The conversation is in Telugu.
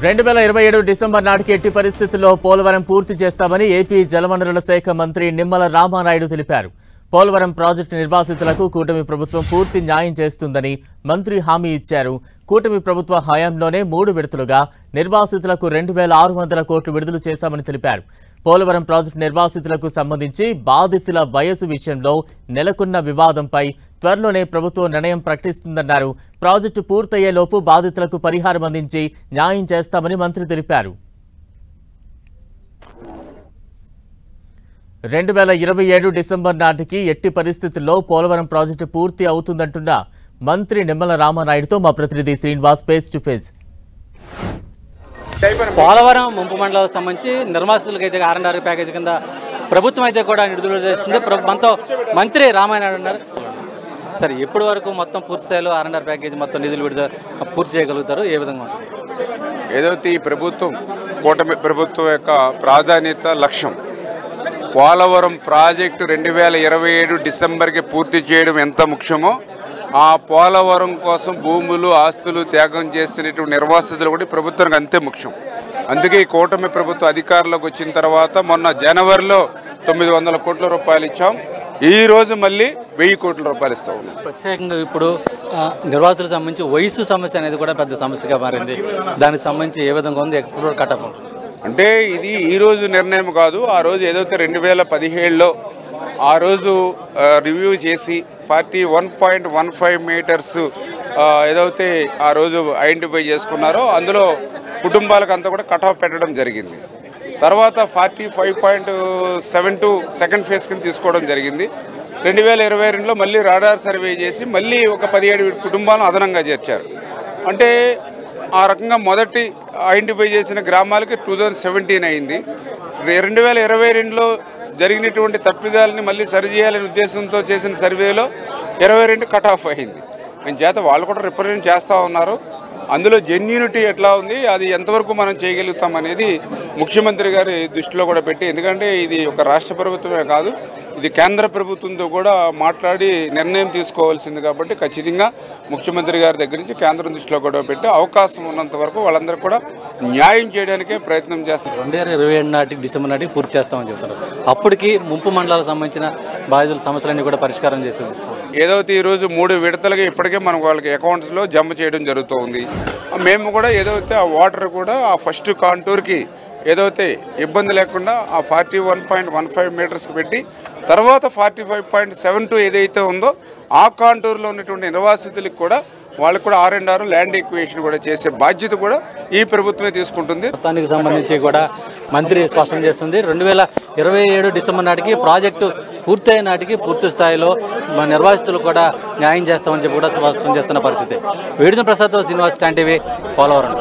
2027 డిసెంబర్ నాటికి ఎట్టి పరిస్థితుల్లో పోలవరం పూర్తి చేస్తామని ఏపీ జలవనరుల శాఖ మంత్రి నిమ్మల రామానాయుడు తెలిపారు. పోలవరం ప్రాజెక్టు నిర్వాసితులకు కూటమి ప్రభుత్వం పూర్తి న్యాయం చేస్తుందని మంత్రి హామీ ఇచ్చారు. కూటమి ప్రభుత్వ హయాంలోనే 3 విడతలుగా నిర్వాసితులకు 2600 కోట్లు విడుదల చేశామని తెలిపారు. పోలవరం ప్రాజెక్టు నిర్వాసితులకు సంబంధించి బాధితుల వయసు విషయంలో నెలకొన్న వివాదంపై త్వరలోనే ప్రభుత్వం నిర్ణయం ప్రకటిస్తుందన్నారు. ప్రాజెక్టు పూర్తయ్యేలోపు బాధితులకు పరిహారం అందించి న్యాయం చేస్తామని మంత్రి తెలిపారు. 2027 డిసెంబర్ నాటికి ఎట్టి పరిస్థితుల్లో పోలవరం ప్రాజెక్టు పూర్తి అవుతుందంటున్న మంత్రి నిమ్మల రామానాయుడుతో మా ప్రతినిధి Srinivas face to face. Polavaram ముంపు మండలాలకు సంబంధించి నిర్వాసితులకు అయితే ఆర్ఎండ్ఆర్ ప్యాకేజీ కింద ప్రభుత్వం అయితే కూడా విడుదల చేస్తుంది. మనతో మంత్రి రామానాయుడు ఉన్నారు. సరే, ఇప్పటి వరకు మొత్తం పూర్తి స్థాయిలో ఆర్ఎండ్ఆర్ ప్యాకేజీ మొత్తం నిధులు విడుదల పూర్తి చేయగలుగుతారు? ఏ విధంగా? ఏదైతే ఈ ప్రభుత్వం కూటమి ప్రభుత్వం యొక్క ప్రాధాన్యత లక్ష్యం పోలవరం ప్రాజెక్టు 2027 డిసెంబర్కి పూర్తి చేయడం ఎంత ముఖ్యమో, ఆ పోలవరం కోసం భూములు ఆస్తులు త్యాగం చేసినటువంటి నిర్వాసితులు కూడా ప్రభుత్వానికి అంతే ముఖ్యం. అందుకే ఈ కూటమి ప్రభుత్వం అధికారంలోకి వచ్చిన తర్వాత మొన్న జనవరిలో 900 కోట్ల రూపాయలు ఇచ్చాం. ఈ రోజు మళ్ళీ 1000 కోట్ల రూపాయలు ఇస్తా ఉన్నాం. ప్రత్యేకంగా ఇప్పుడు నిర్వాసితులకు సంబంధించి వయసు సమస్య అనేది కూడా పెద్ద సమస్యగా మారింది. దానికి సంబంధించి ఏ విధంగా ఉంది? ఎప్పుడు కట్టడం అంటే ఇది ఈరోజు నిర్ణయం కాదు. ఆ రోజు ఏదైతే 2017లో ఆ రోజు రివ్యూ చేసి 41.15 మీటర్స్ ఏదైతే ఆ రోజు ఐడెంటిఫై చేసుకున్నారో అందులో కుటుంబాలకు అంతా కూడా కట్ ఆఫ్ పెట్టడం జరిగింది. తర్వాత 45.72 సెకండ్ ఫేజ్ కింద తీసుకోవడం జరిగింది. 2022లో మళ్ళీ రాడార్ సర్వే చేసి మళ్ళీ ఒక 17 కుటుంబాలను అదనంగా చేర్చారు. అంటే ఆ రకంగా మొదటి ఐడెంటిఫై చేసిన గ్రామాలకి 2017 అయింది. 2022లో జరిగినటువంటి తప్పిదాలని మళ్ళీ సరిచేయాలనే ఉద్దేశంతో చేసిన సర్వేలో 22 కట్ ఆఫ్ అయింది. చేత వాళ్ళు కూడా రిప్రజెంట్ చేస్తూ ఉన్నారు. అందులో జెన్యూనిటీ ఎట్లా ఉంది, అది ఎంతవరకు మనం చేయగలుగుతాం అనేది ముఖ్యమంత్రి గారి దృష్టిలో కూడా పెట్టి, ఎందుకంటే ఇది ఒక రాష్ట్ర ప్రభుత్వమే కాదు, ఇది కేంద్ర ప్రభుత్వంతో కూడా మాట్లాడి నిర్ణయం తీసుకోవాల్సింది. కాబట్టి ఖచ్చితంగా ముఖ్యమంత్రి గారి దగ్గర నుంచి కేంద్రం దృష్టిలో కూడా పెట్టి అవకాశం ఉన్నంత వరకు వాళ్ళందరూ కూడా న్యాయం చేయడానికే ప్రయత్నం చేస్తారు. 2027 నాటికి డిసెంబర్ నాటికి పూర్తి చేస్తామని చెప్తారు. అప్పటికి ముంపు మండలాలకు సంబంధించిన బాధితుల సమస్యలన్నీ కూడా పరిష్కారం చేసేది. ఏదైతే ఈరోజు 3 విడతలుగా ఇప్పటికే మనం వాళ్ళకి అకౌంట్స్లో జమ చేయడం జరుగుతుంది. మేము కూడా ఏదైతే ఆ వాటర్ కూడా ఆ ఫస్ట్ కాంటూర్కి ఏదైతే ఇబ్బంది లేకుండా ఆ 41.15 మీటర్స్కి పెట్టి తర్వాత 45.72 ఏదైతే ఉందో ఆ కాంటూర్లో ఉన్నటువంటి నిర్వాసితులకు కూడా వాళ్ళకు కూడా R&R ల్యాండ్ ఎక్విజిషన్ కూడా చేసే బాధ్యత కూడా ఈ ప్రభుత్వమే తీసుకుంటుంది. మొత్తానికి సంబంధించి కూడా మంత్రి స్పష్టం చేస్తుంది, 2027 డిసెంబర్ నాటికి ప్రాజెక్టు పూర్తయిన నాటికి పూర్తి స్థాయిలో నిర్వాసితులు కూడా న్యాయం చేస్తామని చెప్పి కూడా స్పష్టం చేస్తున్న పరిస్థితి. వేడున ప్రసాద్, శ్రీనివాస్, టీవీ, పోలవరం.